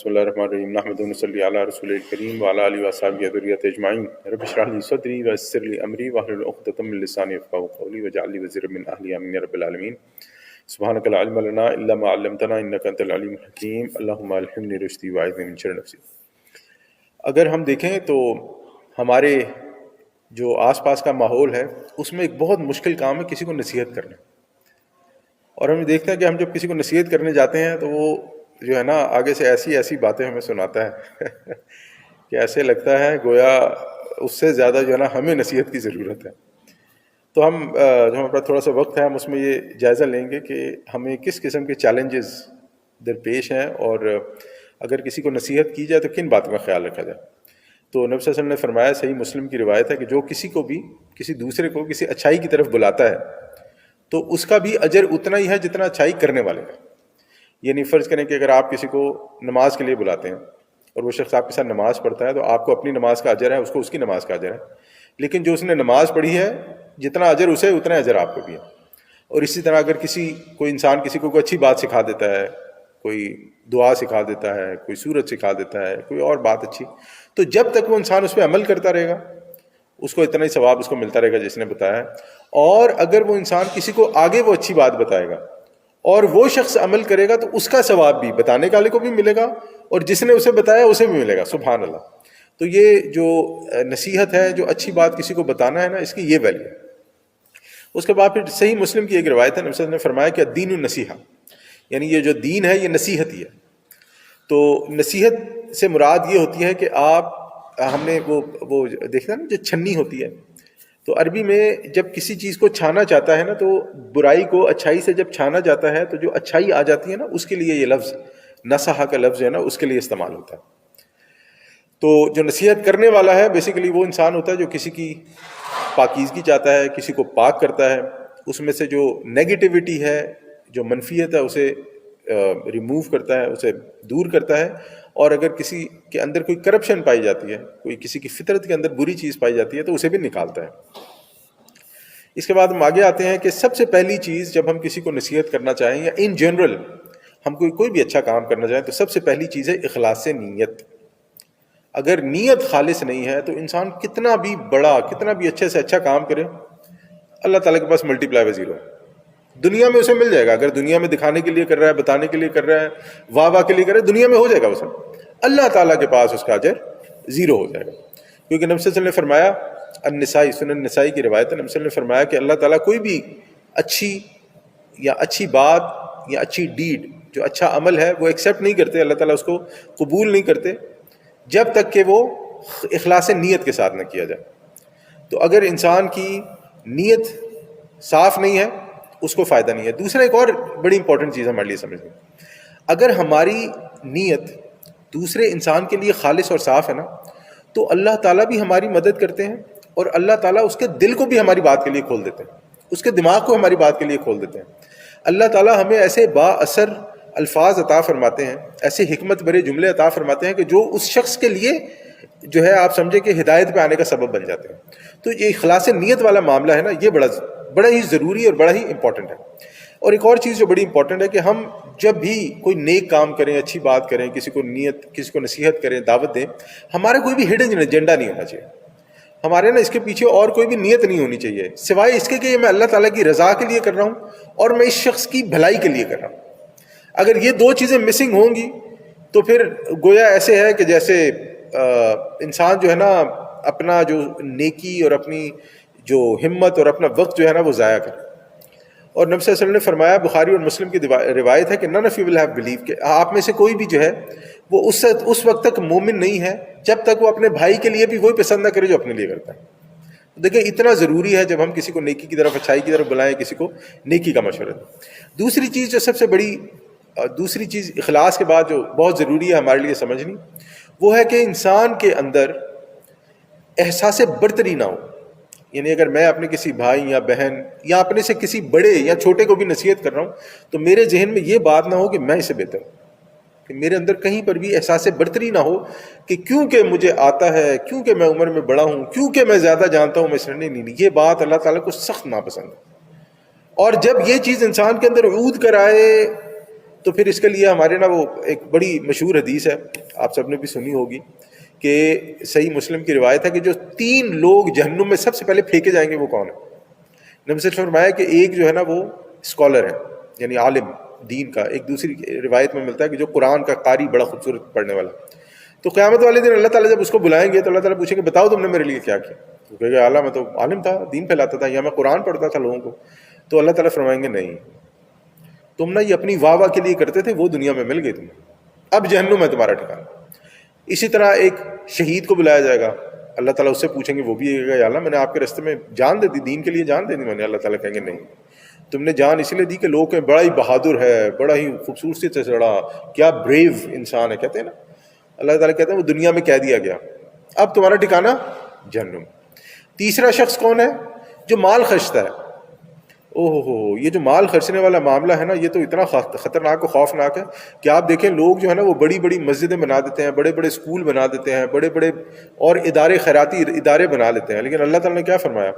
بسم اللہ الرحمن الرحیم نحمد ونصلی علی رسول الکریم وعلی آلہ وصحبہ ذریۃ اجمعین رب اشرح لی صدری ویسر لی امری واحلل عقدۃ من لسانی یفقہوا قولی واجعل لی وزیرا من اہلی آمین یا رب العالمین سبحانک لا علم لنا الا ما علمتنا انک انت العلیم الحکیم اللہم الہمنی رشدی واعذنی من شر نفسی۔ اگر ہم دیکھیں تو ہمارے جو آس پاس کا ماحول ہے اس میں ایک بہت مشکل کام ہے کسی کو نصیحت کرنا، اور ہم دیکھتے ہیں کہ ہم جب کسی کو نصیحت کرنے جاتے ہیں تو وہ جو ہے نا آگے سے ایسی باتیں ہمیں سناتا ہے کہ ایسے لگتا ہے گویا اس سے زیادہ جو ہے نا ہمیں نصیحت کی ضرورت ہے۔ تو ہم جو ہمارے پاس تھوڑا سا وقت ہے ہم اس میں یہ جائزہ لیں گے کہ ہمیں کس قسم کے چیلنجز درپیش ہیں، اور اگر کسی کو نصیحت کی جائے تو کن باتوں کا خیال رکھا جائے۔ تو نبی صلی اللہ علیہ وسلم نے فرمایا، صحیح مسلم کی روایت ہے، کہ جو کسی کو بھی کسی دوسرے کو کسی اچھائی کی طرف بلاتا ہے تو اس کا بھی اجر اتنا ہی ہے جتنا اچھائی کرنے والے کا۔ یعنی فرض کریں کہ اگر آپ کسی کو نماز کے لیے بلاتے ہیں اور وہ شخص آپ کے ساتھ نماز پڑھتا ہے تو آپ کو اپنی نماز کا اجر ہے، اس کو اس کی نماز کا اجر ہے، لیکن جو اس نے نماز پڑھی ہے جتنا اجر اسے اتنا اجر آپ کو بھی ہے۔ اور اسی طرح اگر کوئی انسان کسی کو کوئی اچھی بات سکھا دیتا ہے، کوئی دعا سکھا دیتا ہے، کوئی سورت سکھا دیتا ہے، کوئی اور بات اچھی، تو جب تک وہ انسان اس پہ عمل کرتا رہے گا اس کو اتنا ہی ثواب اس کو ملتا رہے گا جس نے بتایا ہے۔ اور اگر وہ انسان کسی کو آگے وہ اچھی بات بتائے گا اور وہ شخص عمل کرے گا تو اس کا ثواب بھی بتانے والے کو بھی ملے گا اور جس نے اسے بتایا اسے بھی ملے گا۔ سبحان اللہ۔ تو یہ جو نصیحت ہے، جو اچھی بات کسی کو بتانا ہے نا، اس کی یہ ویلیو ہے۔ اس کے بعد پھر صحیح مسلم کی ایک روایت ہے، نبی صلی اللہ علیہ وسلم نے فرمایا کہ الدین النصیحہ، یعنی یہ جو دین ہے یہ نصیحت ہی ہے۔ تو نصیحت سے مراد یہ ہوتی ہے کہ ہم نے وہ دیکھا نا جو چھنی ہوتی ہے، تو عربی میں جب کسی چیز کو چھانا چاہتا ہے نا تو برائی کو اچھائی سے جب چھانا جاتا ہے تو جو اچھائی آ جاتی ہے نا اس کے لیے یہ لفظ نصحہ کا لفظ ہے نا اس کے لیے استعمال ہوتا ہے۔ تو جو نصیحت کرنے والا ہے بیسیکلی وہ انسان ہوتا ہے جو کسی کی پاکیزگی چاہتا ہے، کسی کو پاک کرتا ہے، اس میں سے جو نیگیٹیوٹی ہے، جو منفیت ہے اسے ریموو کرتا ہے، اسے دور کرتا ہے، اور اگر کسی کے اندر کوئی کرپشن پائی جاتی ہے، کوئی کسی کی فطرت کے اندر بری چیز پائی جاتی ہے تو اسے بھی نکالتا ہے۔ اس کے بعد ہم آگے آتے ہیں کہ سب سے پہلی چیز جب ہم کسی کو نصیحت کرنا چاہیں یا ان جنرل ہم کوئی بھی اچھا کام کرنا چاہیں تو سب سے پہلی چیز ہے اخلاص نیت۔ اگر نیت خالص نہیں ہے تو انسان کتنا بھی بڑا، کتنا بھی اچھے سے اچھا کام کرے، اللہ تعالیٰ کے پاس ملٹی پلائی بائی زیرو ہے۔ دنیا میں اسے مل جائے گا، اگر دنیا میں دکھانے کے لیے کر رہا ہے، بتانے کے لیے کر رہا ہے، واہ کے لیے کر رہا ہے، دنیا میں ہو جائے گا اسے، اللہ تعالیٰ کے پاس اس کا اجر زیرو ہو جائے گا۔ کیونکہ نبی صلی اللہ علیہ وسلم نے فرمایا، النسائی سنن النسائی کی روایت ہے، نبی صلی اللہ علیہ وسلم نے فرمایا کہ اللہ تعالیٰ کوئی بھی اچھی بات یا اچھی ڈیڈ، جو اچھا عمل ہے وہ ایکسیپٹ نہیں کرتے، اللہ تعالیٰ اس کو قبول نہیں کرتے جب تک کہ وہ اخلاص نیت کے ساتھ نہ کیا جائے۔ تو اگر انسان کی نیت صاف نہیں ہے اس کو فائدہ نہیں ہے۔ دوسرا ایک اور بڑی امپورٹنٹ چیز ہمارے لیے سمجھیں، اگر ہماری نیت دوسرے انسان کے لیے خالص اور صاف ہے نا تو اللہ تعالیٰ بھی ہماری مدد کرتے ہیں، اور اللہ تعالیٰ اس کے دل کو بھی ہماری بات کے لیے کھول دیتے ہیں، اس کے دماغ کو ہماری بات کے لیے کھول دیتے ہیں۔ اللہ تعالیٰ ہمیں ایسے با اثر الفاظ عطا فرماتے ہیں، ایسے حکمت بھرے جملے عطا فرماتے ہیں کہ جو اس شخص کے لیے جو ہے آپ سمجھے کہ ہدایت پہ آنے کا سبب بن جاتے ہیں۔ تو یہ اخلاص نیت والا معاملہ ہے نا، یہ بڑا ہی ضروری اور بڑا ہی امپورٹنٹ ہے۔ اور ایک اور چیز جو بڑی امپورٹنٹ ہے کہ ہم جب بھی کوئی نیک کام کریں، اچھی بات کریں، کسی کو نصیحت کریں، دعوت دیں، ہمارا کوئی بھی ہڈن ایجنڈا نہیں ہونا چاہیے، ہمارے نا اس کے پیچھے اور کوئی بھی نیت نہیں ہونی چاہیے سوائے اس کے کہ میں اللہ تعالیٰ کی رضا کے لیے کر رہا ہوں اور میں اس شخص کی بھلائی کے لیے کر رہا ہوں۔ اگر یہ دو چیزیں مسنگ ہوں گی تو پھر گویا ایسے ہے کہ جیسے انسان جو ہے نا اپنا جو نیکی اور اپنی جو ہمت اور اپنا وقت جو ہے نا وہ ضائع کرے۔ اور نبی صلی اللہ علیہ وسلم نے فرمایا، بخاری اور مسلم کی روایت ہے کہ none of you will have belief، کہ آپ میں سے کوئی بھی جو ہے وہ اس وقت تک مومن نہیں ہے جب تک وہ اپنے بھائی کے لیے بھی وہی پسند نہ کرے جو اپنے لیے کرتا ہے۔ دیکھیں اتنا ضروری ہے جب ہم کسی کو نیکی کی طرف، اچھائی کی طرف بلائیں، کسی کو نیکی کا مشورہ دیں۔ دوسری چیز جو سب سے بڑی دوسری چیز اخلاص کے بعد جو بہت ضروری ہے ہمارے لیے سمجھنی، وہ ہے کہ انسان کے اندر احساس برتری نہ ہو۔ یعنی اگر میں اپنے کسی بھائی یا بہن یا اپنے سے کسی بڑے یا چھوٹے کو بھی نصیحت کر رہا ہوں تو میرے ذہن میں یہ بات نہ ہو کہ میں اسے بہتر ہوں، کہ میرے اندر کہیں پر بھی احساس برتری نہ ہو کہ کیونکہ مجھے آتا ہے، کیونکہ میں عمر میں بڑا ہوں، کیونکہ میں زیادہ جانتا ہوں، میں اس لیے نہیں۔ یہ بات اللہ تعالیٰ کو سخت ناپسند ہے۔ اور جب یہ چیز انسان کے اندر عود کر آئے تو پھر اس کے لیے ہمارے نا وہ ایک بڑی مشہور حدیث ہے، آپ سب نے بھی سنی ہوگی، کہ صحیح مسلم کی روایت ہے کہ جو 3 لوگ جہنم میں سب سے پہلے پھینکے جائیں گے وہ کون ہے؟ نبی صلی اللہ علیہ وسلم نے فرمایا کہ ایک جو ہے نا وہ اسکالر ہے، یعنی عالم دین کا، ایک دوسری روایت میں ملتا ہے کہ جو قرآن کا قاری، بڑا خوبصورت پڑھنے والا. تو قیامت والے دن اللہ تعالیٰ جب اس کو بلائیں گے تو اللہ تعالیٰ پوچھیں کہ بتاؤ تم نے میرے لیے کیا کیا؟ تو کہے گا اعلیٰ میں تو عالم تھا، دین پھیلاتا تھا، یا میں قرآن پڑھتا تھا لوگوں کو. تو اللہ تعالیٰ فرمائیں گے نہیں، تم نا یہ اپنی واہ واہ کے لیے کرتے تھے، وہ دنیا میں مل گئی تمہیں، اب جہنم ہے تمہارا ٹھکانہ. اسی طرح ایک شہید کو بلایا جائے گا، اللہ تعالیٰ اس سے پوچھیں گے، وہ بھی کہے گا یا اللہ میں نے آپ کے راستے میں جان دے دی، دین کے لیے جان دے دی میں نے. اللہ تعالیٰ کہیں گے نہیں، تم نے جان اس لیے دی کہ لوگ کہیں بڑا ہی بہادر ہے، بڑا ہی خوبصورتی سے چڑھا، کیا بریو انسان ہے، کہتے ہیں نا. اللہ تعالیٰ کہتے ہیں وہ دنیا میں کہہ دیا گیا، اب تمہارا ٹھکانہ جہنم. تیسرا شخص کون ہے؟ جو مال خرچتا ہے. اوہ یہ جو مال خرچنے والا معاملہ ہے نا، یہ تو اتنا خطرناک و خوفناک ہے کہ آپ دیکھیں لوگ جو ہے نا وہ بڑی بڑی مسجدیں بنا دیتے ہیں، بڑے بڑے اسکول بنا دیتے ہیں، بڑے بڑے اور ادارے، خیراتی ادارے بنا لیتے ہیں. لیکن اللہ تعالیٰ نے کیا فرمایا؟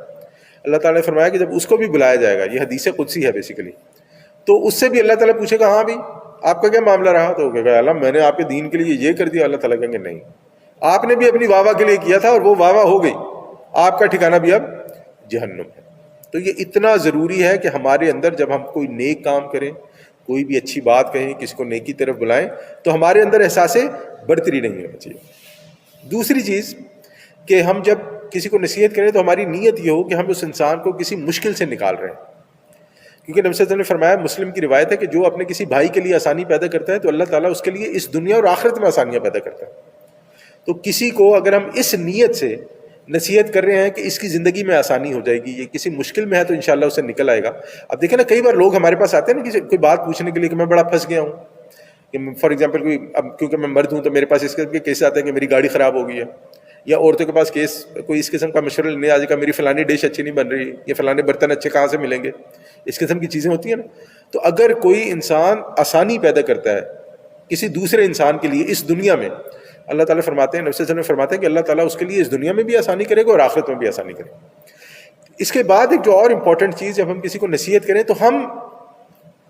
اللہ تعالیٰ نے فرمایا کہ جب اس کو بھی بلایا جائے گا، یہ حدیث قدسی ہے بیسیکلی، تو اس سے بھی اللہ تعالیٰ پوچھے گا ہاں بھی آپ کا کیا معاملہ رہا؟ تو کہے گا اللہ میں نے آپ کے دین کے لیے یہ کر دیا. اللہ تعالیٰ کہیں گے نہیں، آپ نے بھی اپنی واہ واہ کے لیے کیا تھا اور وہ واہ واہ ہو گئی، آپ کا ٹھکانہ بھی اب جہنم ہے. تو یہ اتنا ضروری ہے کہ ہمارے اندر جب ہم کوئی نیک کام کریں، کوئی بھی اچھی بات کہیں، کسی کو نیکی طرف بلائیں، تو ہمارے اندر احساس برتری نہیں ہونا چاہیے. دوسری چیز کہ ہم جب کسی کو نصیحت کریں تو ہماری نیت یہ ہو کہ ہم اس انسان کو کسی مشکل سے نکال رہے ہیں. کیونکہ نبی صلی اللہ علیہ وسلم نے فرمایا، مسلم کی روایت ہے کہ جو اپنے کسی بھائی کے لیے آسانی پیدا کرتا ہے تو اللہ تعالیٰ اس کے لیے اس دنیا اور آخرت میں آسانیاں پیدا کرتا ہے. تو کسی کو اگر ہم اس نیت سے نصیحت کر رہے ہیں کہ اس کی زندگی میں آسانی ہو جائے گی، یہ کسی مشکل میں ہے تو انشاءاللہ اسے نکل آئے گا. اب دیکھیں نا، کئی بار لوگ ہمارے پاس آتے ہیں نا کوئی بات پوچھنے کے لیے کہ میں بڑا پھنس گیا ہوں، کہ فار ایگزامپل کوئی، اب کیونکہ میں مرد ہوں تو میرے پاس اس قسم کے کیس آتے ہیں کہ میری گاڑی خراب ہو گئی ہے، یا عورتوں کے پاس کیس کوئی اس قسم کا مشورہ لینے آ جائے گا، میری فلانی ڈش اچھی نہیں بن رہی، یہ فلانے برتن اچھے کہاں سے ملیں گے، اس قسم کی چیزیں ہوتی ہیں نا. تو اگر کوئی انسان آسانی پیدا کرتا ہے کسی دوسرے انسان کے لیے اس دنیا میں، اللہ تعالیٰ فرماتے ہیں، نبی صلی اللہ علیہ وسلم فرماتے ہیں کہ اللہ تعالیٰ اس کے لیے اس دنیا میں بھی آسانی کرے گا اور آخرت میں بھی آسانی کرے گا. اس کے بعد ایک جو اور امپورٹنٹ چیز، جب ہم کسی کو نصیحت کریں تو ہم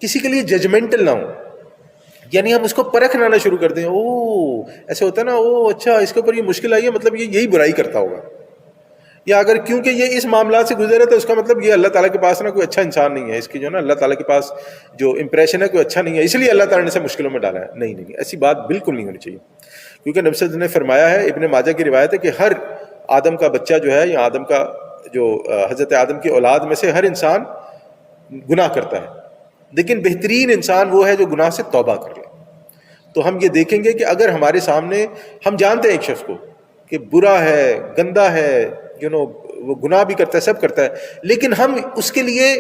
کسی کے لیے ججمنٹل نہ ہوں، یعنی ہم اس کو پرکھنا نہ شروع کر دیں. او ایسے ہوتا ہے نا، او اچھا اس کے اوپر یہ مشکل آئی ہے، مطلب یہ یہی برائی کرتا ہوگا، یا اگر کیونکہ یہ اس معاملات سے گزرے تو اس کا مطلب یہ اللہ تعالیٰ کے پاس نا کوئی اچھا انسان نہیں ہے، اس کی جو نا اللہ تعالیٰ کے پاس جو امپریشن ہے کوئی اچھا نہیں ہے، اس لیے اللہ تعالیٰ نے اسے مشکلوں میں ڈالا ہے. نہیں نہیں، ایسی بات بالکل نہیں ہونی چاہیے. کیونکہ نبی صلی اللہ علیہ وسلم نے فرمایا ہے، ابن ماجہ کی روایت ہے کہ ہر آدم کا بچہ جو ہے، یا آدم کا جو حضرت آدم کی اولاد میں سے ہر انسان گناہ کرتا ہے، لیکن بہترین انسان وہ ہے جو گناہ سے توبہ کر لے. تو ہم یہ دیکھیں گے کہ اگر ہمارے سامنے، ہم جانتے ہیں ایک شخص کو کہ برا ہے، گندا ہے، وہ گناہ بھی کرتا ہے، سب کرتا ہے، لیکن ہم اس کے لیے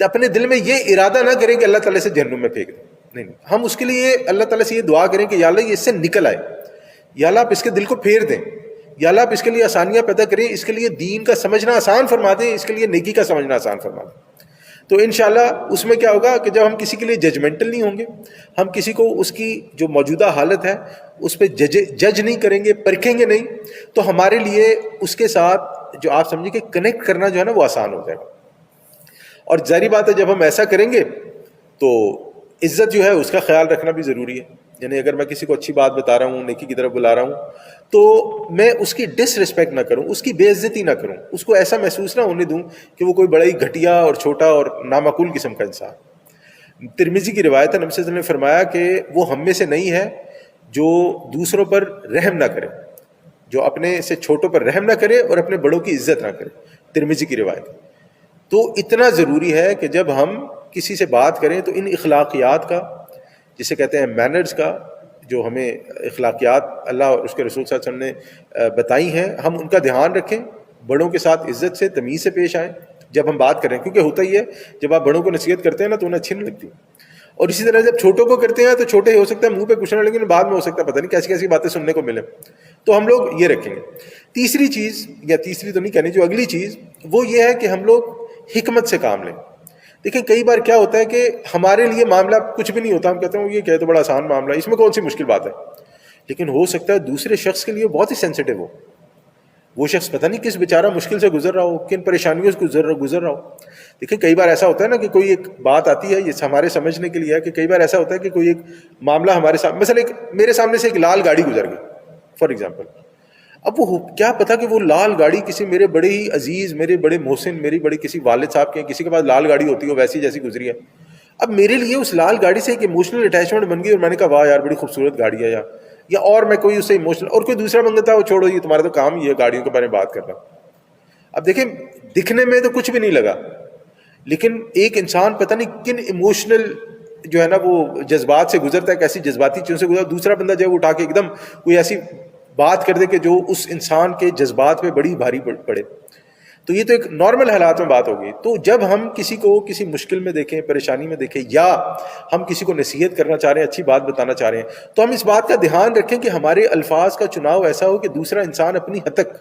اپنے دل میں یہ ارادہ نہ کریں کہ اللہ تعالیٰ سے جہنم میں پھینک دیں. نہیں، ہم اس کے لیے اللہ تعالیٰ سے یہ دعا کریں کہ یا اللہ یہ اس سے نکل آئے، یا اللہ آپ اس کے دل کو پھیر دیں، یا اللہ آپ اس کے لیے آسانیاں پیدا کریں، اس کے لیے دین کا سمجھنا آسان فرما دیں، اس کے لیے نیکی کا سمجھنا آسان فرما دیں. تو انشاءاللہ اس میں کیا ہوگا کہ جب ہم کسی کے لیے ججمنٹل نہیں ہوں گے، ہم کسی کو اس کی جو موجودہ حالت ہے اس پہ جج نہیں کریں گے، پرکھیں گے نہیں، تو ہمارے لیے اس کے ساتھ جو آپ سمجھیں کہ کنیکٹ کرنا جو ہے نا وہ آسان ہو جائے گا. اور ظاہری بات ہے جب ہم ایسا کریں گے تو عزت جو ہے اس کا خیال رکھنا بھی ضروری ہے. یعنی اگر میں کسی کو اچھی بات بتا رہا ہوں، نیکی کی طرف بلا رہا ہوں، تو میں اس کی ڈس رسپیکٹ نہ کروں، اس کی بے عزتی نہ کروں، اس کو ایسا محسوس نہ ہونے دوں کہ وہ کوئی بڑا ہی گھٹیا اور چھوٹا اور نامعقول قسم کا انسان. ترمذی کی روایت ہے، نبی صلی اللہ علیہ وسلم نے فرمایا کہ وہ ہم میں سے نہیں ہے جو دوسروں پر رحم نہ کرے، جو اپنے سے چھوٹوں پر رحم نہ کرے اور اپنے بڑوں کی عزت نہ کرے. ترمذی کی روایت. تو اتنا ضروری ہے کہ جب ہم کسی سے بات کریں تو ان اخلاقیات کا، جسے کہتے ہیں مینرز کا، جو ہمیں اخلاقیات اللہ اور اس کے رسول صلی اللہ علیہ وسلم نے بتائی ہیں، ہم ان کا دھیان رکھیں، بڑوں کے ساتھ عزت سے، تمیز سے پیش آئیں جب ہم بات کریں. کیونکہ ہوتا ہی ہے جب آپ بڑوں کو نصیحت کرتے ہیں نا تو انہیں اچھی نہیں لگتی، اور اسی طرح جب چھوٹوں کو کرتے ہیں تو چھوٹے ہو سکتا ہے منہ پہ کچھ نہ، لیکن بعد میں ہو سکتا ہے پتہ نہیں کیسی کیسی باتیں سننے کو ملیں. تو ہم لوگ یہ رکھیں گے. تیسری چیز، یا تیسری تو نہیں کہنی، جو اگلی چیز وہ یہ ہے کہ ہم لوگ حکمت سے کام لیں. دیکھیں کئی بار کیا ہوتا ہے کہ ہمارے لیے معاملہ کچھ بھی نہیں ہوتا، ہم کہتے ہیں یہ کہے تو بڑا آسان معاملہ ہے، اس میں کون سی مشکل بات ہے، لیکن ہو سکتا ہے دوسرے شخص کے لیے بہت ہی سینسٹیو ہو. وہ شخص پتہ نہیں کس بیچارہ مشکل سے گزر رہا ہو، کن پریشانیوں سے گزر رہا ہو. دیکھیں کئی بار ایسا ہوتا ہے نا کہ کوئی ایک بات آتی ہے، یہ ہمارے سمجھنے کے لیے ہے کہ کئی بار ایسا ہوتا ہے کہ کوئی ایک معاملہ ہمارے سامنے، مثلا میرے سامنے سے ایک لال گاڑی گزر گئی فار ایگزامپل. اب وہ کیا پتا کہ وہ لال گاڑی کسی میرے بڑے ہی عزیز، میرے بڑے محسن، میری بڑے کسی والد صاحب کے، کسی کے پاس لال گاڑی ہوتی ہے ویسی جیسی گزری ہے. اب میرے لیے اس لال گاڑی سے ایک ایموشنل اٹیچمنٹ بن گئی اور میں نے کہا واہ یار بڑی خوبصورت گاڑی ہے، یا اور میں کوئی اس سے ایموشنل، اور کوئی دوسرا بندہ تھا وہ چھوڑو یہ تمہارا تو کام ہی ہے گاڑیوں کے بارے میں بات کرنا. اب دیکھیں دکھنے میں تو کچھ بھی نہیں لگا، لیکن ایک انسان پتہ نہیں کن ایموشنل جو ہے نا وہ جذبات سے گزرتا ہے، کیسی جذباتی چیزوں سے گزرتا ہے. دوسرا بندہ جو ہے وہ اٹھا کے ایک دم کوئی ایسی بات کر دے کہ جو اس انسان کے جذبات پہ بڑی بھاری پڑے. تو یہ تو ایک نارمل حالات میں بات ہوگی. تو جب ہم کسی کو کسی مشکل میں دیکھیں، پریشانی میں دیکھیں، یا ہم کسی کو نصیحت کرنا چاہ رہے ہیں، اچھی بات بتانا چاہ رہے ہیں، تو ہم اس بات کا دھیان رکھیں کہ ہمارے الفاظ کا چناؤ ایسا ہو کہ دوسرا انسان اپنی حد تک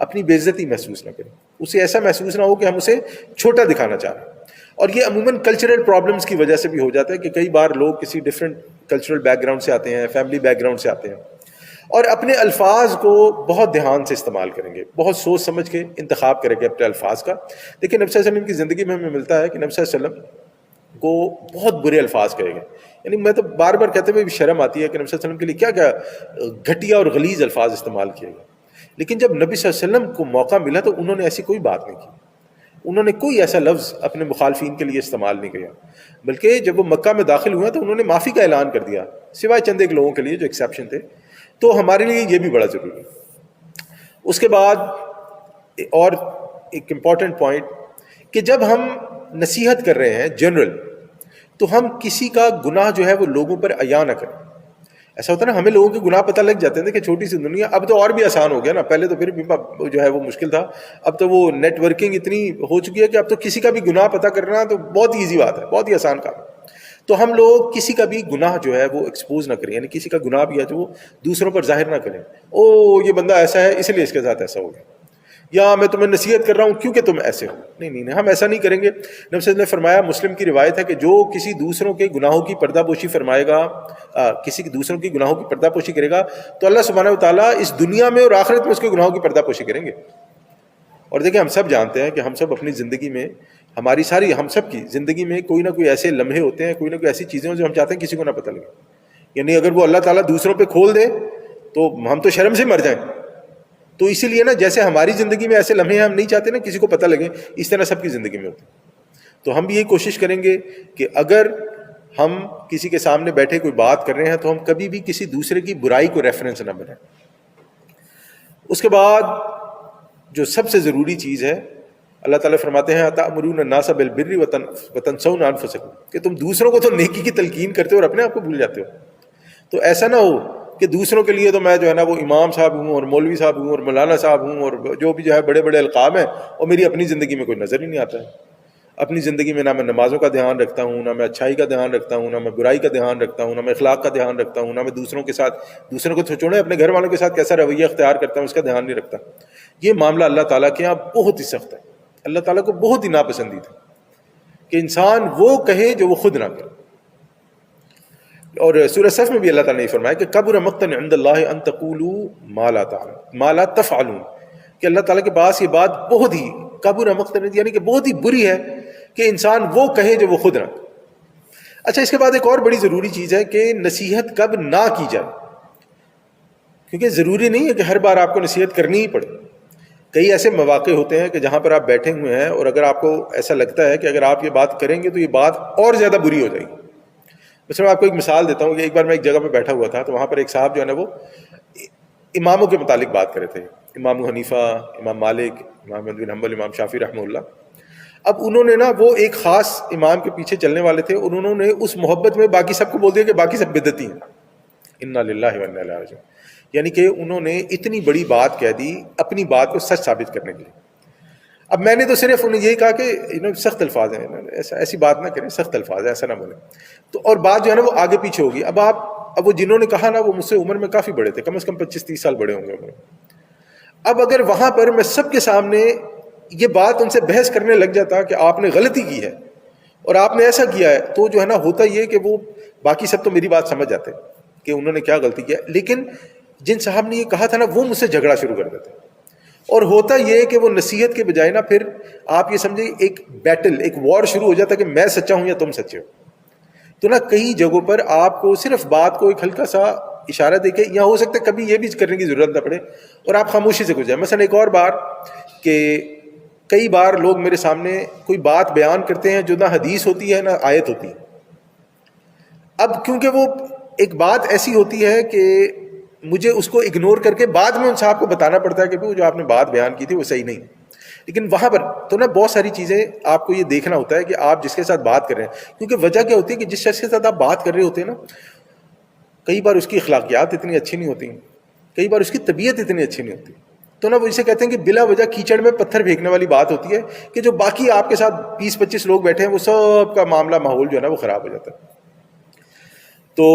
اپنی بے عزتی محسوس نہ کرے، اسے ایسا محسوس نہ ہو کہ ہم اسے چھوٹا دکھانا چاہ رہے ہیں. اور یہ عموماً کلچرل پرابلمس کی وجہ سے بھی ہو جاتا ہے کہ کئی بار لوگ کسی ڈفرینٹ کلچرل بیک گراؤنڈ سے آتے ہیں، فیملی بیک گراؤنڈ سے آتے ہیں، اور اپنے الفاظ کو بہت دھیان سے استعمال کریں گے، بہت سوچ سمجھ کے انتخاب کریں گے اپنے الفاظ کا. دیکھیں نبی صلی اللہ علیہ وسلم کی زندگی میں ہمیں ملتا ہے کہ نبی صلی اللہ علیہ وسلم کو بہت برے الفاظ کہے گئے. یعنی میں تو بار بار کہتے ہوئے بھی شرم آتی ہے کہ نبی صلی اللہ علیہ وسلم کے لیے کیا کیا گھٹیا اور غلیظ الفاظ استعمال کیے گئے. لیکن جب نبی صلی اللہ علیہ وسلم کو موقع ملا تو انہوں نے ایسی کوئی بات نہیں کی، انہوں نے کوئی ایسا لفظ اپنے مخالفین کے لیے استعمال نہیں کیا، بلکہ جب وہ مکہ میں داخل ہوئے تو انہوں نے معافی کا اعلان کر دیا، سوائے چند ایک لوگوں کے لیے جو ایکسیپشن تھے. تو ہمارے لیے یہ بھی بڑا ضروری ہے. اس کے بعد اور ایک امپورٹنٹ پوائنٹ کہ جب ہم نصیحت کر رہے ہیں جنرل، تو ہم کسی کا گناہ جو ہے وہ لوگوں پر عیاں نہ کریں. ایسا ہوتا ہے نا ہمیں لوگوں کے گناہ پتہ لگ جاتے ہیں کہ چھوٹی سی دنیا، اب تو اور بھی آسان ہو گیا نا، پہلے تو پھر بھی جو ہے وہ مشکل تھا، اب تو وہ نیٹ ورکنگ اتنی ہو چکی ہے کہ اب تو کسی کا بھی گناہ پتہ کرنا تو بہت ہی ایزی بات ہے، بہت ہی آسان کام ہے. تو ہم لوگ کسی کا بھی گناہ جو ہے وہ ایکسپوز نہ کریں، یعنی کسی کا گناہ بھی ہے تو وہ دوسروں پر ظاہر نہ کریں. او یہ بندہ ایسا ہے اس لیے اس کے ساتھ ایسا ہو گیا، یا میں تمہیں نصیحت کر رہا ہوں کیونکہ تم ایسے ہو. نہیں، ہم ایسا نہیں کریں گے. نبی صلی اللہ علیہ وسلم نے فرمایا، مسلم کی روایت ہے کہ جو کسی دوسروں کے گناہوں کی پردہ پوشی فرمائے گا، کسی دوسروں کی گناہوں کی پردہ پوشی کرے گا تو اللہ سبحانہ و تعالیٰ اس دنیا میں اور آخرت میں اس کے گناہوں کی پردہ پوشی کریں گے. اور دیکھیں ہم سب جانتے ہیں کہ ہم سب اپنی زندگی میں، ہماری ساری ہم سب کی زندگی میں کوئی نہ کوئی ایسے لمحے ہوتے ہیں، کوئی نہ کوئی ایسی چیزیں جو ہم چاہتے ہیں کسی کو نہ پتہ لگے. یعنی اگر وہ اللہ تعالیٰ دوسروں پہ کھول دے تو ہم تو شرم سے مر جائیں. تو اسی لیے نا جیسے ہماری زندگی میں ایسے لمحے ہم نہیں چاہتے نا کسی کو پتہ لگے، اس طرح سب کی زندگی میں ہوتے ہیں. تو ہم بھی یہ کوشش کریں گے کہ اگر ہم کسی کے سامنے بیٹھے کوئی بات کر رہے ہیں تو ہم کبھی بھی کسی دوسرے کی برائی کو ریفرنس نہ بنائیں. اس کے بعد جو سب سے ضروری چیز ہے، اللہ تعالیٰ فرماتے ہیں أَتَأْمُرُونَ النَّاسَ بِالْبِرِّ وَتَنْسَوْنَ أَنفُسَكُمْ، کہ تم دوسروں کو تو نیکی کی تلقین کرتے ہو اور اپنے آپ کو بھول جاتے ہو. تو ایسا نہ ہو کہ دوسروں کے لیے تو میں جو ہے نا وہ امام صاحب ہوں اور مولوی صاحب ہوں اور مولانا صاحب ہوں اور جو بھی جو ہے بڑے بڑے القاب ہیں، اور میری اپنی زندگی میں کوئی نظر ہی نہیں آتا ہے. اپنی زندگی میں نہ میں نمازوں کا دھیان رکھتا ہوں، نہ میں اچھائی کا دھیان رکھتا ہوں، نہ میں برائی کا دھیان رکھتا ہوں، نہ میں اخلاق کا دھیان رکھتا ہوں، نہ میں دوسروں کے ساتھ، دوسروں کو چھوڑیں اپنے گھر والوں کے ساتھ کیسا رویہ اختیار کرتا ہوں اس کا دھیان نہیں رکھتا. یہ معاملہ اللہ تعالیٰ کے یہاں بہت ہی سخت ہے، اللہ تعالیٰ کو بہت ہی ناپسندیدہ کہ انسان وہ کہے جو وہ خود نہ کرے. اور سورہ صف میں بھی اللہ تعالیٰ نے فرمایا کہ کبر مقتا عند اللہ ان تقولوا ما لا تفعلون، کہ اللہ تعالیٰ کے پاس یہ بات بہت ہی کبر مقتا، یعنی کہ بہت ہی بری ہے کہ انسان وہ کہے جو وہ خود نہ. اچھا اس کے بعد ایک اور بڑی ضروری چیز ہے کہ نصیحت کب نہ کی جائے، کیونکہ ضروری نہیں ہے کہ ہر بار آپ کو نصیحت کرنی ہی پڑے. کئی ایسے مواقع ہوتے ہیں کہ جہاں پر آپ بیٹھے ہوئے ہیں اور اگر آپ کو ایسا لگتا ہے کہ اگر آپ یہ بات کریں گے تو یہ بات اور زیادہ بری ہو جائے گی. مثلا میں آپ کو ایک مثال دیتا ہوں کہ ایک بار میں ایک جگہ پہ بیٹھا ہوا تھا تو وہاں پر ایک صاحب جو ہے نا وہ اماموں کے متعلق بات کر رہے تھے، امام حنیفہ، امام مالک، امام احمد بن حنبل، امام شافعی رحمہ اللہ. اب انہوں نے نا وہ ایک خاص امام کے پیچھے چلنے والے تھے اور انہوں نے اس محبت میں باقی سب کو بول دیا کہ باقی سب بدعتی ہیں. انا للہ و انا الیہ راجعون. یعنی کہ انہوں نے اتنی بڑی بات کہہ دی اپنی بات کو سچ ثابت کرنے کے لیے. اب میں نے تو صرف انہیں یہی کہا کہ سخت الفاظ ہیں، ایسی بات نہ کریں، سخت الفاظ ہیں، ایسا نہ بولیں. تو اور بات جو ہے نا وہ آگے پیچھے ہوگی. اب وہ جنہوں نے کہا نا وہ مجھ سے عمر میں کافی بڑے تھے، کم از کم 25-30 سال بڑے ہوں گے عمر میں. اب اگر وہاں پر میں سب کے سامنے یہ بات ان سے بحث کرنے لگ جاتا کہ آپ نے غلطی کی ہے اور آپ نے ایسا کیا ہے، تو جو ہے نا ہوتا یہ کہ وہ باقی سب تو میری بات سمجھ جاتے کہ انہوں نے کیا غلطی کیا، لیکن جن صاحب نے یہ کہا تھا نا وہ مجھ سے جھگڑا شروع کر دیتے اور ہوتا یہ ہے کہ وہ نصیحت کے بجائے نا پھر آپ یہ سمجھیں ایک بیٹل، ایک وار شروع ہو جاتا ہے کہ میں سچا ہوں یا تم سچے ہو. تو نا کئی جگہوں پر آپ کو صرف بات کو ایک ہلکا سا اشارہ دے کے، یا ہو سکتا ہے کبھی یہ بھی کرنے کی ضرورت نہ پڑے اور آپ خاموشی سے گزرے. مثلا ایک اور بار کہ کئی بار لوگ میرے سامنے کوئی بات بیان کرتے ہیں جو نہ حدیث ہوتی ہے نہ آیت ہوتی ہے. اب کیونکہ وہ ایک بات ایسی ہوتی ہے کہ مجھے اس کو اگنور کر کے بعد میں ان صاحب کو بتانا پڑتا ہے کہ وہ جو آپ نے بات بیان کی تھی وہ صحیح نہیں. لیکن وہاں پر تو نا بہت ساری چیزیں آپ کو یہ دیکھنا ہوتا ہے کہ آپ جس کے ساتھ بات کر رہے ہیں، کیونکہ وجہ کیا ہوتی ہے کہ جس شخص کے ساتھ آپ بات کر رہے ہوتے ہیں نا، کئی بار اس کی اخلاقیات اتنی اچھی نہیں ہوتی، کئی بار اس کی طبیعت اتنی اچھی نہیں ہوتی. تو نا وہ اسے کہتے ہیں کہ بلا وجہ کیچڑ میں پتھر پھینکنے والی بات ہوتی ہے کہ جو باقی آپ کے ساتھ 20-25 لوگ بیٹھے ہیں وہ سب کا معاملہ ماحول جو ہے نا وہ خراب ہو جاتا ہے. تو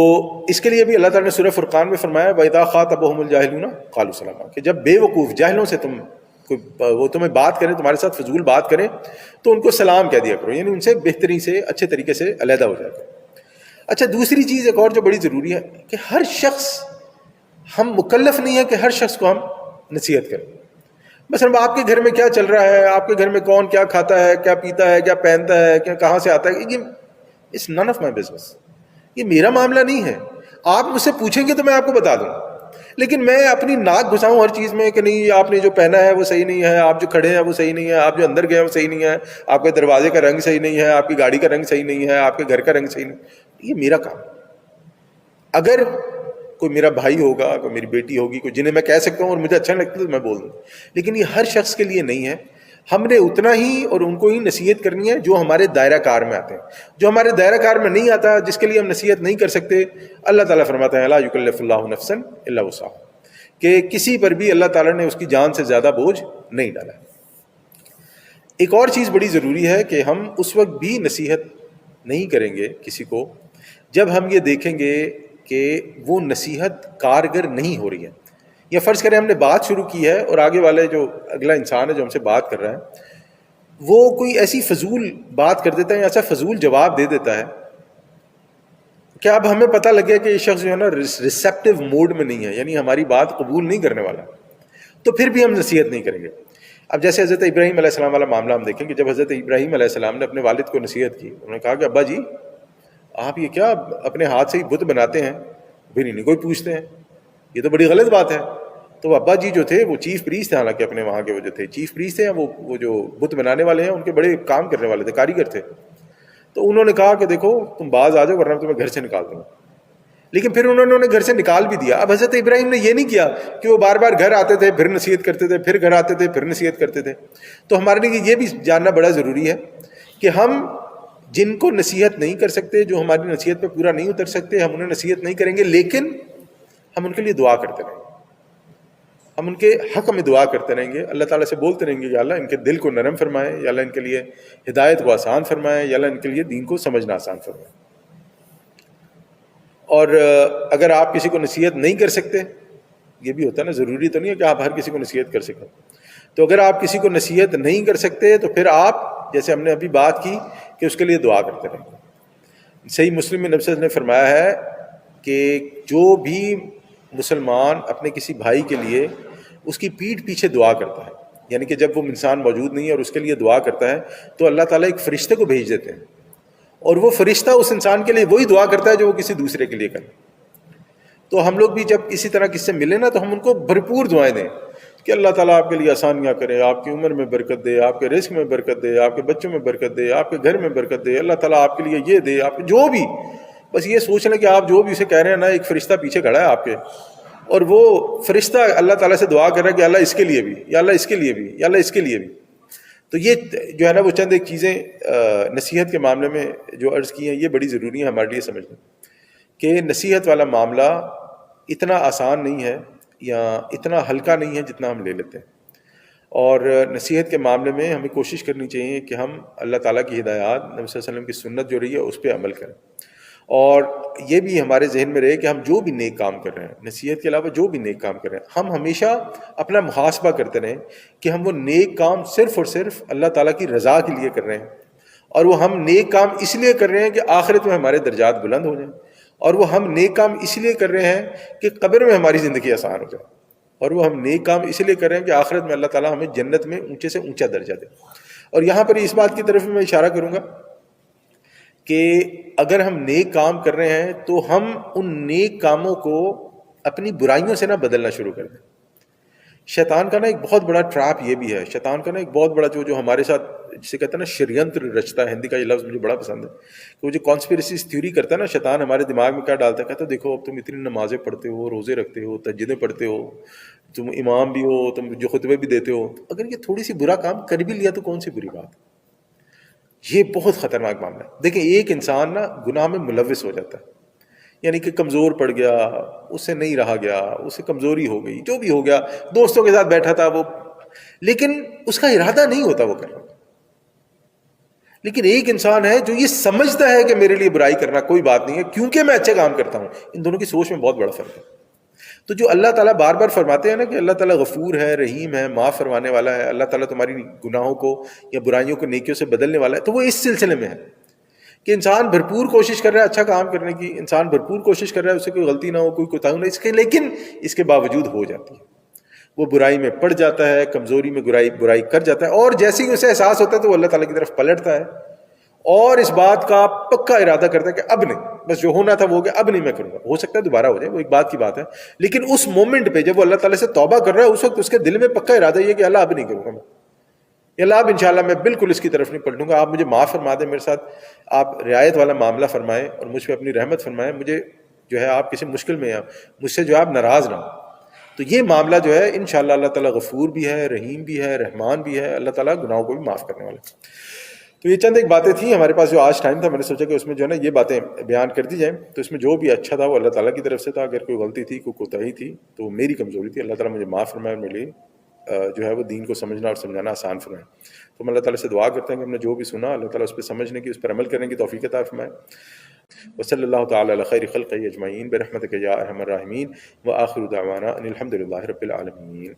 اس کے لیے بھی اللہ تعالیٰ نے سورہ فرقان میں فرمایا وَإِذَا خَاطَبَهُمُ الْجَاهِلُونَ قَالُوا سَلَامًا، کہ جب بے وقوف جاہلوں سے وہ تمہیں بات کریں، تمہارے ساتھ فضول بات کریں تو ان کو سلام کہہ دیا کرو، یعنی ان سے بہترین سے اچھے طریقے سے علیحدہ ہو جاتا ہے. اچھا دوسری چیز ایک اور جو بڑی ضروری ہے کہ ہر شخص، ہم مکلف نہیں ہے کہ ہر شخص کو ہم نصیحت کریں. مثلا آپ کے گھر میں کیا چل رہا ہے، آپ کے گھر میں کون کیا کھاتا ہے، کیا پیتا ہے، کیا پہنتا ہے، کیا کہاں سے آتا ہے، یہ it's none of my business, یہ میرا معاملہ نہیں ہے. آپ مجھ سے پوچھیں گے تو میں آپ کو بتا دوں، لیکن میں اپنی ناک گھساؤں ہر چیز میں کہ نہیں آپ نے جو پہنا ہے وہ صحیح نہیں ہے، آپ جو کھڑے ہیں وہ صحیح نہیں ہے، آپ جو اندر گئے ہیں وہ صحیح نہیں ہے، آپ کے دروازے کا رنگ صحیح نہیں ہے، آپ کی گاڑی کا رنگ صحیح نہیں ہے، آپ کے گھر کا رنگ صحیح نہیں. یہ میرا کام. اگر کوئی میرا بھائی ہوگا، کوئی میری بیٹی ہوگی، کوئی جنہیں میں کہہ سکتا ہوں اور مجھے اچھا لگتا ہے تو میں بول دوں، لیکن یہ ہر شخص کے لیے نہیں ہے. ہم نے اتنا ہی اور ان کو ہی نصیحت کرنی ہے جو ہمارے دائرہ کار میں آتے ہیں. جو ہمارے دائرہ کار میں نہیں آتا، جس کے لیے ہم نصیحت نہیں کر سکتے، اللہ تعالیٰ فرماتا ہے لا یکلف اللہ نفسا الا وسعها، کہ کسی پر بھی اللہ تعالیٰ نے اس کی جان سے زیادہ بوجھ نہیں ڈالا. ایک اور چیز بڑی ضروری ہے کہ ہم اس وقت بھی نصیحت نہیں کریں گے کسی کو جب ہم یہ دیکھیں گے کہ وہ نصیحت کارگر نہیں ہو رہی ہے. یا فرض کریں ہم نے بات شروع کی ہے اور آگے والے جو اگلا انسان ہے جو ہم سے بات کر رہا ہے وہ کوئی ایسی فضول بات کر دیتا ہے یا ایسا فضول جواب دے دیتا ہے کہ اب ہمیں پتہ لگ گیا کہ یہ شخص جو ہے نا ریسیپٹیو موڈ میں نہیں ہے، یعنی ہماری بات قبول نہیں کرنے والا، تو پھر بھی ہم نصیحت نہیں کریں گے. اب جیسے حضرت ابراہیم علیہ السلام والا معاملہ ہم دیکھیں کہ جب حضرت ابراہیم علیہ السلام نے اپنے والد کو نصیحت کی، انہوں نے کہا کہ ابا جی آپ یہ کیا اپنے ہاتھ سے ہی بت بناتے ہیں، پھر نہیں کوئی پوچھتے ہیں، یہ تو بڑی غلط بات ہے. تو ابا جی جو تھے وہ چیف پریسٹ تھے، حالانکہ اپنے وہاں کے وہ جو تھے چیف پریسٹ تھے، وہ جو بت بنانے والے ہیں ان کے بڑے کام کرنے والے تھے، کاریگر تھے. تو انہوں نے کہا کہ دیکھو تم باز آ جاؤ ورنہ تمہیں گھر سے نکال دوں گا. لیکن پھر انہوں نے گھر سے نکال بھی دیا. اب حضرت ابراہیم نے یہ نہیں کیا کہ وہ بار بار گھر آتے تھے پھر نصیحت کرتے تھے، پھر گھر آتے تھے پھر نصیحت کرتے تھے. تو ہمارے لیے یہ بھی جاننا بڑا ضروری ہے کہ ہم جن کو نصیحت نہیں کر سکتے، جو ہماری نصیحت پہ پورا نہیں اتر سکتے، ہم انہیں نصیحت نہیں کریں گے، لیکن ہم ان کے لیے دعا کرتے رہیں گے، ہم ان کے حق میں دعا کرتے رہیں گے، اللہ تعالیٰ سے بولتے رہیں گے یا اللہ ان کے دل کو نرم فرمائے، یا اللہ ان کے لیے ہدایت کو آسان فرمائے، یا اللہ ان کے لیے دین کو سمجھنا آسان فرمائے. اور اگر آپ کسی کو نصیحت نہیں کر سکتے، یہ بھی ہوتا ہے نا، ضروری تو نہیں ہے کہ آپ ہر کسی کو نصیحت کر سکیں. تو اگر آپ کسی کو نصیحت نہیں کر سکتے تو پھر آپ جیسے ہم نے ابھی بات کی کہ اس کے لیے دعا کرتے رہیں گے. صحیح مسلم میں نبی صلی اللہ علیہ وسلم نے فرمایا ہے کہ جو بھی مسلمان اپنے کسی بھائی کے لیے اس کی پیٹھ پیچھے دعا کرتا ہے، یعنی کہ جب وہ انسان موجود نہیں ہے اور اس کے لیے دعا کرتا ہے تو اللہ تعالیٰ ایک فرشتے کو بھیج دیتے ہیں، اور وہ فرشتہ اس انسان کے لیے وہی دعا کرتا ہے جو وہ کسی دوسرے کے لیے کرے. تو ہم لوگ بھی جب اسی طرح کس سے ملیں نا تو ہم ان کو بھرپور دعائیں دیں کہ اللہ تعالیٰ آپ کے لیے آسانیاں کرے، آپ کی عمر میں برکت دے، آپ کے رزق میں برکت دے، آپ کے بچوں میں برکت دے، آپ کے گھر میں برکت دے، اللہ تعالیٰ آپ کے لیے یہ دے، آپ جو بھی. بس یہ سوچ لیں کہ آپ جو بھی اسے کہہ رہے ہیں نا، ایک فرشتہ پیچھے کھڑا ہے آپ کے، اور وہ فرشتہ اللہ تعالیٰ سے دعا کر رہا ہے کہ اللہ اس کے لیے بھی، یا اللہ اس کے لیے بھی، یا اللہ اس کے لیے بھی. تو یہ جو ہے نا وہ چند ایک چیزیں نصیحت کے معاملے میں جو عرض کی ہیں یہ بڑی ضروری ہیں ہمارے لیے سمجھنا، کہ نصیحت والا معاملہ اتنا آسان نہیں ہے یا اتنا ہلکا نہیں ہے جتنا ہم لے لیتے ہیں. اور نصیحت کے معاملے میں ہمیں کوشش کرنی چاہیے کہ ہم اللہ تعالیٰ کی ہدایات، نبی صلی اللہ علیہ وسلم کی سنت جو رہی ہے اس پہ عمل کریں، اور یہ بھی ہمارے ذہن میں رہے کہ ہم جو بھی نیک کام کر رہے ہیں، نصیحت کے علاوہ جو بھی نیک کام کر رہے ہیں، ہم ہمیشہ اپنا محاسبہ کرتے رہیں کہ ہم وہ نیک کام صرف اور صرف اللہ تعالیٰ کی رضا کے لیے کر رہے ہیں، اور وہ ہم نیک کام اس لیے کر رہے ہیں کہ آخرت میں ہمارے درجات بلند ہو جائیں، اور وہ ہم نیک کام اس لیے کر رہے ہیں کہ قبر میں ہماری زندگی آسان ہو جائے. اور وہ ہم نیک کام اس لیے کر رہے ہیں کہ آخرت میں اللہ تعالیٰ ہمیں جنت میں اونچے سے اونچا درجہ دے. اور یہاں پر اس بات کی طرف میں اشارہ کروں گا کہ اگر ہم نیک کام کر رہے ہیں تو ہم ان نیک کاموں کو اپنی برائیوں سے نہ بدلنا شروع کر دیں. شیطان کا نا ایک بہت بڑا ٹریپ یہ بھی ہے، شیطان کا نا ایک بہت بڑا جو ہمارے ساتھ جسے کہتے ہیں نا شریعنتر رچتا ہے، ہندی کا یہ لفظ مجھے بڑا پسند ہے، کہ وہ جو کانسپیریسی تھیوری کرتا ہے نا شیطان ہمارے دماغ میں کیا ڈالتا ہے، کہتا ہے دیکھو اب تم اتنی نمازیں پڑھتے ہو، روزے رکھتے ہو، تہجدیں پڑھتے ہو، تم امام بھی ہو، تم جو خطبے بھی دیتے ہو، اگر یہ تھوڑی سی برا کام کر بھی لیا تو کون سی بری بات. یہ بہت خطرناک معاملہ ہے. دیکھیں ایک انسان نا گناہ میں ملوث ہو جاتا ہے، یعنی کہ کمزور پڑ گیا، اس سے نہیں رہا گیا، اس سے کمزوری ہو گئی، جو بھی ہو گیا، دوستوں کے ساتھ بیٹھا تھا وہ، لیکن اس کا ارادہ نہیں ہوتا وہ کرنا. لیکن ایک انسان ہے جو یہ سمجھتا ہے کہ میرے لیے برائی کرنا کوئی بات نہیں ہے کیونکہ میں اچھے کام کرتا ہوں. ان دونوں کی سوچ میں بہت بڑا فرق ہے. تو جو اللہ تعالیٰ بار بار فرماتے ہیں نا کہ اللہ تعالیٰ غفور ہے، رحیم ہے، معاف فرمانے والا ہے، اللہ تعالیٰ تمہاری گناہوں کو یا برائیوں کو نیکیوں سے بدلنے والا ہے، تو وہ اس سلسلے میں ہے کہ انسان بھرپور کوشش کر رہا ہے اچھا کام کرنے کی، انسان بھرپور کوشش کر رہا ہے اسے کوئی غلطی نہ ہو، کوئی کوتاہی نہ ہو، لیکن اس کے باوجود ہو جاتی ہے، وہ برائی میں پڑ جاتا ہے، کمزوری میں برائی کر جاتا ہے، اور جیسے ہی اسے احساس ہوتا ہے تو وہ اللہ تعالیٰ کی طرف پلٹتا ہے اور اس بات کا پکا ارادہ کرتا ہے کہ اب نہیں، بس جو ہونا تھا وہ ہو گیا، اب نہیں میں کروں گا. ہو سکتا ہے دوبارہ ہو جائے، وہ ایک بات کی بات ہے، لیکن اس مومنٹ پہ جب وہ اللہ تعالیٰ سے توبہ کر رہا ہے اس وقت اس کے دل میں پکا ارادہ یہ کہ اللہ اب نہیں کروں گا، میں اللہ اب انشاءاللہ میں بالکل اس کی طرف نہیں پلٹوں گا، آپ مجھے معاف فرما دیں، میرے ساتھ آپ رعایت والا معاملہ فرمائیں اور مجھ پہ اپنی رحمت فرمائیں، مجھے جو ہے آپ کسی مشکل میں ہیں، مجھ سے جو آپ ناراض نہ ہوں. تو یہ معاملہ جو ہے انشاءاللہ اللہ تعالیٰ غفور بھی ہے، رحیم بھی ہے، رحمان بھی ہے، اللہ تعالیٰ گناہوں کو بھی معاف کرنے والا ہے. تو یہ چند ایک باتیں تھیں ہمارے پاس جو آج ٹائم تھا، میں نے سوچا کہ اس میں جو ہے نا یہ باتیں بیان کر دی جائیں. تو اس میں جو بھی اچھا تھا وہ اللہ تعالیٰ کی طرف سے تھا، اگر کوئی غلطی تھی، کوئی کوتاہی تھی تو میری کمزوری تھی، اللہ تعالیٰ مجھے معاف فرمائے اور میرے لیے جو ہے وہ دین کو سمجھنا اور سمجھانا آسان فرمائے. تو ہم اللہ تعالیٰ سے دعا کرتے ہیں کہ ہم نے جو بھی سنا اللہ تعالیٰ اس پہ سمجھنے کی، اس پر عمل کرنے کی توفیق عطا فرمائے. وصلی اللہ تعالیٰ علی خیر خلقہ اجمعین برحمتک یا ارحم الراحمین وآخر دعوانا ان الحمد للہ رب العالمین.